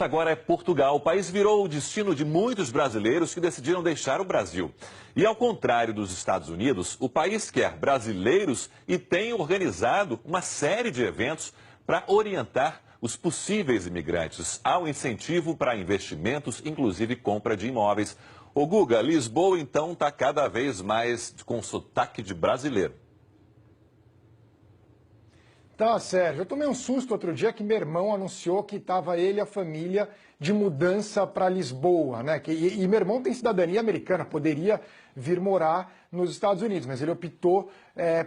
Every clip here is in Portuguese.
pauta agora é Portugal. O país virou o destino de muitos brasileiros que decidiram deixar o Brasil. E ao contrário dos Estados Unidos, o país quer brasileiros e tem organizado uma série de eventos para orientar os possíveis imigrantes ao incentivo para investimentos, inclusive compra de imóveis. Ô Guga, Lisboa então está cada vez mais com sotaque de brasileiro. Tá, Sérgio. Eu tomei um susto outro dia que meu irmão anunciou que estava ele e a família de mudança para Lisboa, né? E meu irmão tem cidadania americana, poderia vir morar nos Estados Unidos, mas ele optou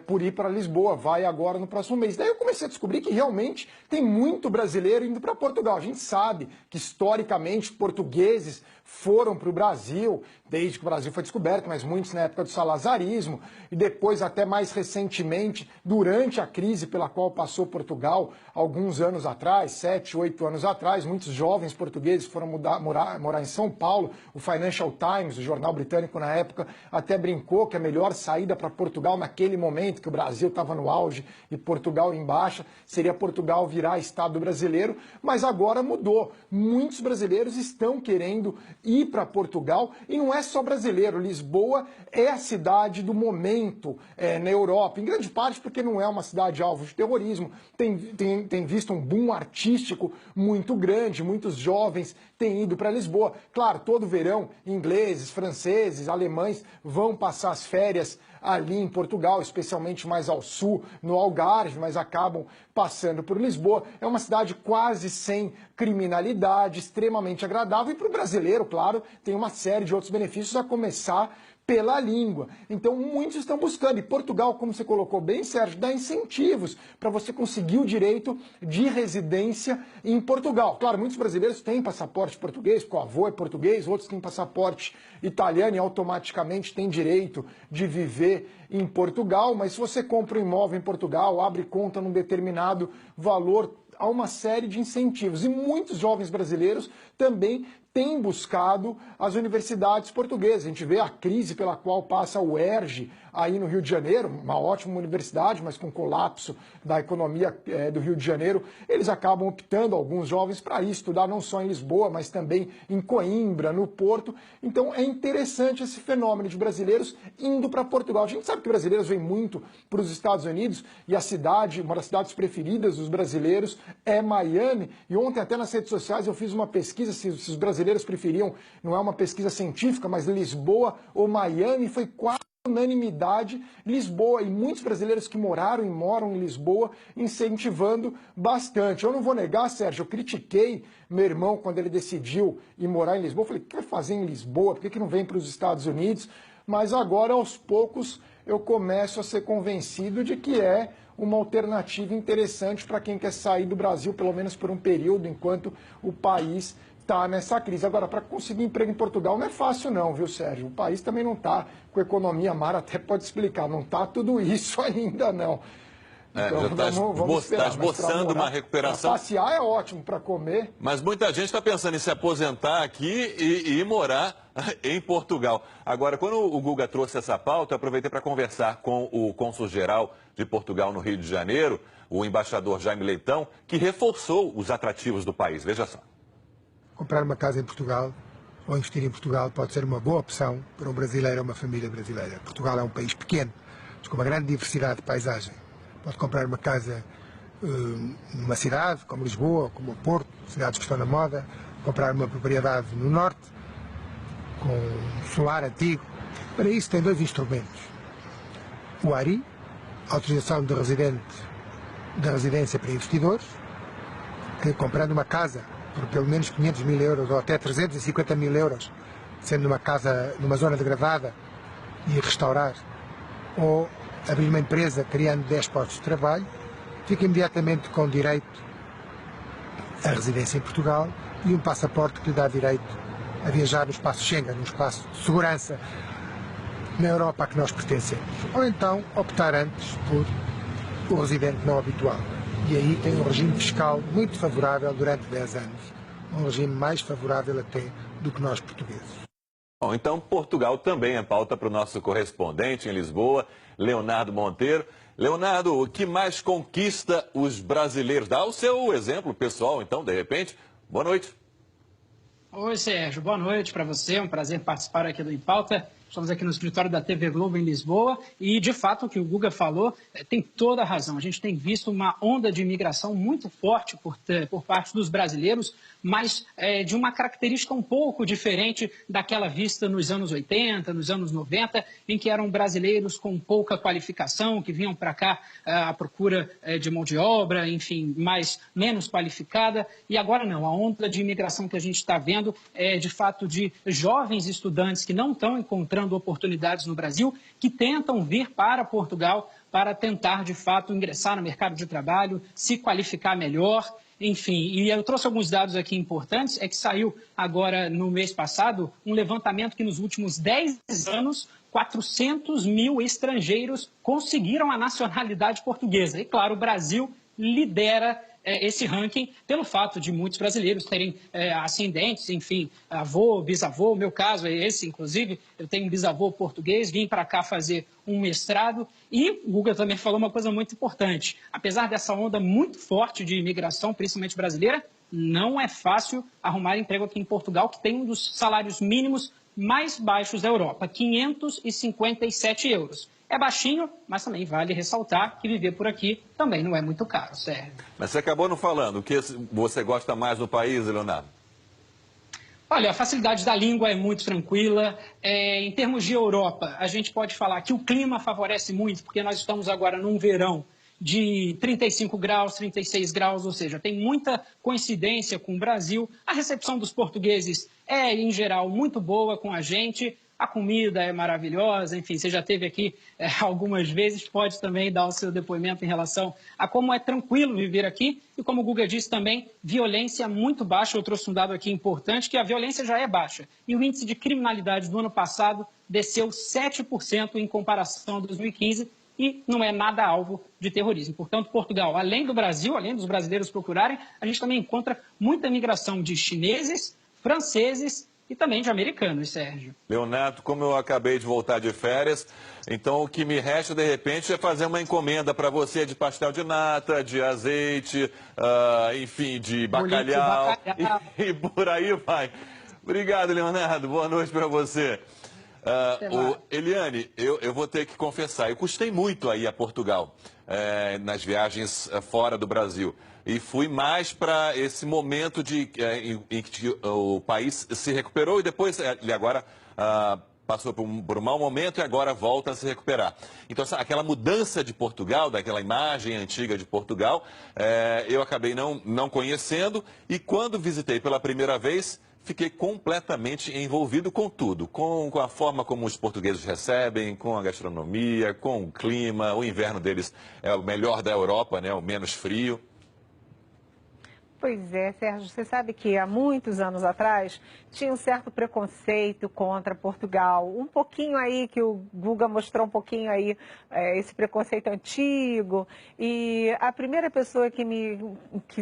por ir para Lisboa, vai agora no próximo mês. Daí eu comecei a descobrir que realmente tem muito brasileiro indo para Portugal. A gente sabe que historicamente portugueses foram para o Brasil, desde que o Brasil foi descoberto, mas muitos na época do salazarismo, e depois até mais recentemente, durante a crise pela qual passou Portugal, alguns anos atrás, 7, 8 anos atrás, muitos jovens portugueses foram morar em São Paulo. O Financial Times, o jornal britânico na época, até brincou que a melhor saída para Portugal naquele momento, que o Brasil estava no auge e Portugal em baixa, seria Portugal virar Estado brasileiro, mas agora mudou. Muitos brasileiros estão querendo ir para Portugal e não é só brasileiro. Lisboa é a cidade do momento na Europa, em grande parte porque não é uma cidade alvo de terrorismo, tem visto um boom artístico muito grande, muitos jovens têm ido para Lisboa. Claro, todo verão, ingleses, franceses, alemães vão passar as férias ali em Portugal, especialmente mais ao sul, no Algarve, mas acabam passando por Lisboa. É uma cidade quase sem criminalidade, extremamente agradável, e para o brasileiro, claro, tem uma série de outros benefícios, a começar pela língua. Então, muitos estão buscando. E Portugal, como você colocou bem, Sérgio, dá incentivos para você conseguir o direito de residência em Portugal. Claro, muitos brasileiros têm passaporte português, porque o avô é português, outros têm passaporte italiano e automaticamente têm direito de viver em Portugal. Mas se você compra um imóvel em Portugal, abre conta num determinado valor, há uma série de incentivos. E muitos jovens brasileiros também têm buscado as universidades portuguesas. A gente vê a crise pela qual passa o UERJ aí no Rio de Janeiro, uma ótima universidade, mas com colapso da economia do Rio de Janeiro, eles acabam optando, alguns jovens, para ir estudar não só em Lisboa, mas também em Coimbra, no Porto. Então é interessante esse fenômeno de brasileiros indo para Portugal. A gente sabe que brasileiros vêm muito para os Estados Unidos e a cidade, uma das cidades preferidas dos brasileiros é Miami. E ontem até nas redes sociais eu fiz uma pesquisa se os brasileiros preferiam, não é uma pesquisa científica, mas Lisboa ou Miami, foi quase unanimidade Lisboa, e muitos brasileiros que moraram e moram em Lisboa incentivando bastante. Eu não vou negar, Sérgio, eu critiquei meu irmão quando ele decidiu ir morar em Lisboa. Eu falei, o que vai fazer em Lisboa? Por que não vem para os Estados Unidos? Mas agora, aos poucos, eu começo a ser convencido de que é uma alternativa interessante para quem quer sair do Brasil, pelo menos por um período, enquanto o país está nessa crise. Agora, para conseguir emprego em Portugal não é fácil não, viu, Sérgio? O país também não está com economia, a Mara até pode explicar, não está tudo isso ainda não. Então, já está esboçando uma recuperação. Para passear é ótimo, para comer. Mas muita gente está pensando em se aposentar aqui e ir morar em Portugal. Agora, quando o Guga trouxe essa pauta, eu aproveitei para conversar com o cônsul-geral de Portugal no Rio de Janeiro, o embaixador Jaime Leitão, que reforçou os atrativos do país. Veja só. Comprar uma casa em Portugal ou investir em Portugal pode ser uma boa opção para um brasileiro ou uma família brasileira. Portugal é um país pequeno, mas com uma grande diversidade de paisagem. Pode comprar uma casa numa cidade, como Lisboa, como o Porto, cidades que estão na moda, comprar uma propriedade no norte, com um solar antigo. Para isso tem dois instrumentos. O ARI, autorização de residência para investidores, que comprando uma casa por pelo menos 500 mil euros ou até 350 mil euros, sendo uma casa numa zona degradada, e restaurar, ou abrir uma empresa criando 10 postos de trabalho, fica imediatamente com direito à residência em Portugal e um passaporte que lhe dá direito a viajar no espaço Schengen, no espaço de segurança na Europa a que nós pertencemos. Ou então optar antes por o residente não habitual. E aí tem um regime fiscal muito favorável durante 10 anos. Um regime mais favorável até do que nós portugueses. Bom, então Portugal também é pauta para o nosso correspondente em Lisboa, Leonardo Monteiro. Leonardo, o que mais conquista os brasileiros? Dá o seu exemplo pessoal, então, de repente. Boa noite. Oi, Sérgio. Boa noite para você. É um prazer participar aqui do Em Pauta. Estamos aqui no escritório da TV Globo em Lisboa e, de fato, o que o Guga falou tem toda a razão. A gente tem visto uma onda de imigração muito forte por parte dos brasileiros, mas de uma característica um pouco diferente daquela vista nos anos 80, nos anos 90, em que eram brasileiros com pouca qualificação, que vinham para cá à procura de mão de obra, enfim, menos qualificada. E agora não, a onda de imigração que a gente está vendo é, de fato, de jovens estudantes que não estão encontrando oportunidades no Brasil, que tentam vir para Portugal para tentar, de fato, ingressar no mercado de trabalho, se qualificar melhor, enfim. E eu trouxe alguns dados aqui importantes, é que saiu agora, no mês passado, um levantamento que nos últimos 10 anos, 400 mil estrangeiros conseguiram a nacionalidade portuguesa. E, claro, o Brasil lidera esse ranking pelo fato de muitos brasileiros terem ascendentes, enfim, avô, bisavô, o meu caso é esse, inclusive, eu tenho um bisavô português, vim para cá fazer um mestrado e o Guga também falou uma coisa muito importante, apesar dessa onda muito forte de imigração, principalmente brasileira, não é fácil arrumar emprego aqui em Portugal, que tem um dos salários mínimos mais baixos da Europa, 557 euros. É baixinho, mas também vale ressaltar que viver por aqui também não é muito caro, Sérgio. Mas você acabou não falando. O que você gosta mais do país, Leonardo? Olha, a facilidade da língua é muito tranquila. Em termos de Europa, a gente pode falar que o clima favorece muito, porque nós estamos agora num verão de 35 graus, 36 graus, ou seja, tem muita coincidência com o Brasil. A recepção dos portugueses é, em geral, muito boa com a gente. A comida é maravilhosa, enfim, você já esteve aqui algumas vezes, pode também dar o seu depoimento em relação a como é tranquilo viver aqui. E como o Guga disse também, violência muito baixa. Eu trouxe um dado aqui importante, que a violência já é baixa. E o índice de criminalidade do ano passado desceu 7% em comparação a 2015 e não é nada alvo de terrorismo. Portanto, Portugal, além do Brasil, além dos brasileiros procurarem, a gente também encontra muita migração de chineses, franceses e também de americanos, Sérgio. Leonardo, como eu acabei de voltar de férias, então o que me resta, de repente, é fazer uma encomenda para você de pastel de nata, de azeite, enfim, de bacalhau, e por aí vai. Obrigado, Leonardo. Boa noite para você. Eliane, eu vou ter que confessar, eu custei muito aí a Portugal, nas viagens fora do Brasil. E fui mais para esse momento em que o país se recuperou e depois ele agora passou por um mau momento e agora volta a se recuperar. Então, aquela mudança de Portugal, daquela imagem antiga de Portugal, eu acabei não conhecendo e quando visitei pela primeira vez, fiquei completamente envolvido com tudo, com a forma como os portugueses recebem, com a gastronomia, com o clima. O inverno deles é o melhor da Europa, né? O menos frio. Pois é, Sérgio, você sabe que há muitos anos atrás tinha um certo preconceito contra Portugal. Um pouquinho aí, que o Guga mostrou um pouquinho aí, esse preconceito antigo. E a primeira pessoa que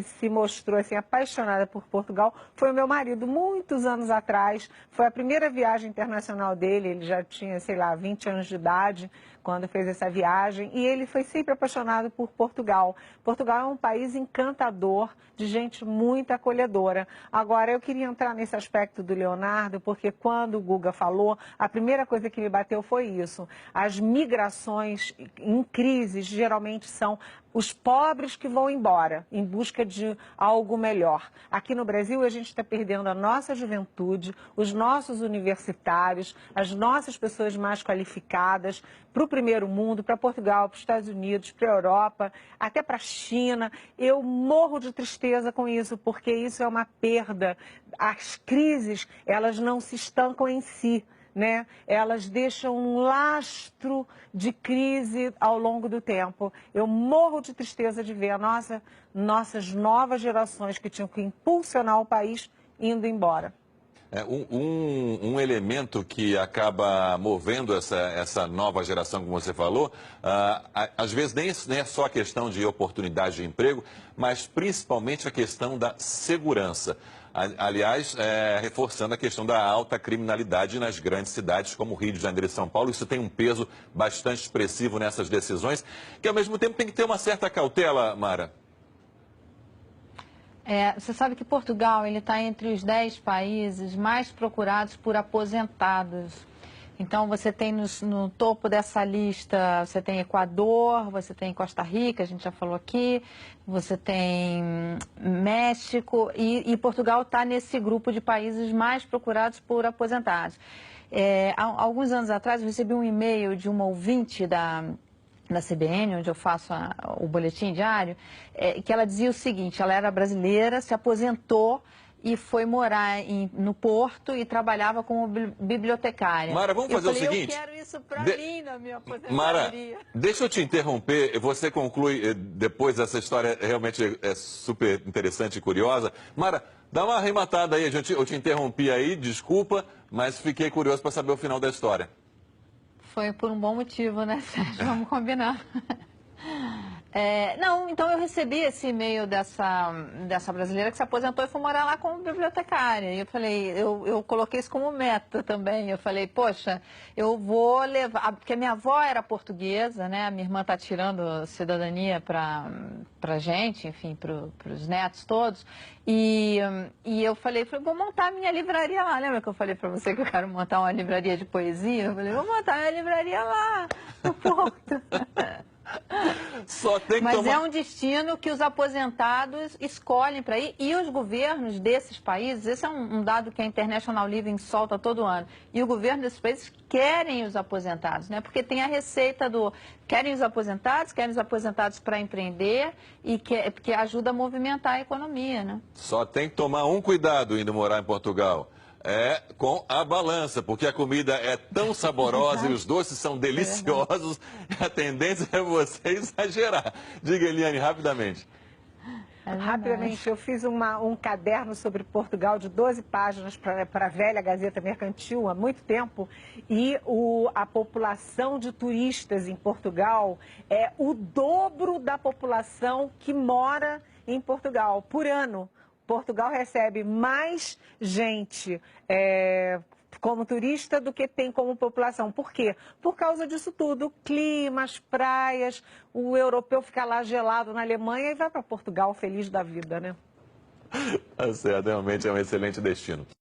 se mostrou assim, apaixonada por Portugal foi o meu marido, muitos anos atrás. Foi a primeira viagem internacional dele, ele já tinha, sei lá, 20 anos de idade quando fez essa viagem, e ele foi sempre apaixonado por Portugal. Portugal é um país encantador, de gente muito acolhedora. Agora, eu queria entrar nesse aspecto do Leonardo, porque quando o Guga falou, a primeira coisa que me bateu foi isso. As migrações em crises geralmente são os pobres que vão embora em busca de algo melhor. Aqui no Brasil, a gente está perdendo a nossa juventude, os nossos universitários, as nossas pessoas mais qualificadas para o primeiro mundo, para Portugal, para os Estados Unidos, para a Europa, até para a China. Eu morro de tristeza com isso, porque isso é uma perda. As crises, elas não se estancam em si, né? Elas deixam um lastro de crise ao longo do tempo. Eu morro de tristeza de ver nossas novas gerações que tinham que impulsionar o país indo embora. Um elemento que acaba movendo essa nova geração, como você falou, às vezes nem é só a questão de oportunidade de emprego, mas principalmente a questão da segurança. Aliás, reforçando a questão da alta criminalidade nas grandes cidades como Rio de Janeiro e São Paulo. Isso tem um peso bastante expressivo nessas decisões, que ao mesmo tempo tem que ter uma certa cautela, Mara. Você sabe que Portugal ele está entre os 10 países mais procurados por aposentados. Então, você tem no topo dessa lista, você tem Equador, você tem Costa Rica, a gente já falou aqui, você tem México e Portugal está nesse grupo de países mais procurados por aposentados. Há alguns anos atrás, eu recebi um e-mail de uma ouvinte da CBN, onde eu faço o boletim diário, que ela dizia o seguinte: ela era brasileira, se aposentou e foi morar no Porto e trabalhava como bibliotecária. Mara, vamos fazer o seguinte. Eu quero isso para mim na minha aposentadoria. Mara, deixa eu te interromper, você conclui depois, essa história realmente é super interessante e curiosa. Mara, dá uma arrematada aí, eu te interrompi aí, desculpa, mas fiquei curioso para saber o final da história. Foi por um bom motivo, né, Sérgio? Vamos combinar. Não, então eu recebi esse e-mail dessa brasileira que se aposentou e foi morar lá como bibliotecária. E eu falei, eu coloquei isso como meta também. Eu falei, poxa, eu vou levar... Porque a minha avó era portuguesa, né? A minha irmã está tirando cidadania para gente, enfim, para os netos todos. E eu falei, vou montar a minha livraria lá. Lembra que eu falei para você que eu quero montar uma livraria de poesia? Eu falei, vou montar a minha livraria lá, no Porto. Mas é um destino que os aposentados escolhem para ir e os governos desses países, esse é um dado que a International Living solta todo ano, e o governo desses países querem os aposentados, né? Porque tem a receita querem os aposentados para empreender e que ajuda a movimentar a economia, né? Só tem que tomar um cuidado indo morar em Portugal. Com a balança, porque a comida é tão saborosa e os doces são deliciosos, a tendência é você exagerar. Diga, Eliane, rapidamente. Rapidamente, eu fiz um caderno sobre Portugal de 12 páginas para a velha Gazeta Mercantil há muito tempo e a população de turistas em Portugal é o dobro da população que mora em Portugal por ano. Portugal recebe mais gente como turista do que tem como população. Por quê? Por causa disso tudo. Clima, as praias, o europeu fica lá gelado na Alemanha e vai para Portugal feliz da vida, né? Tá certo, realmente é um excelente destino.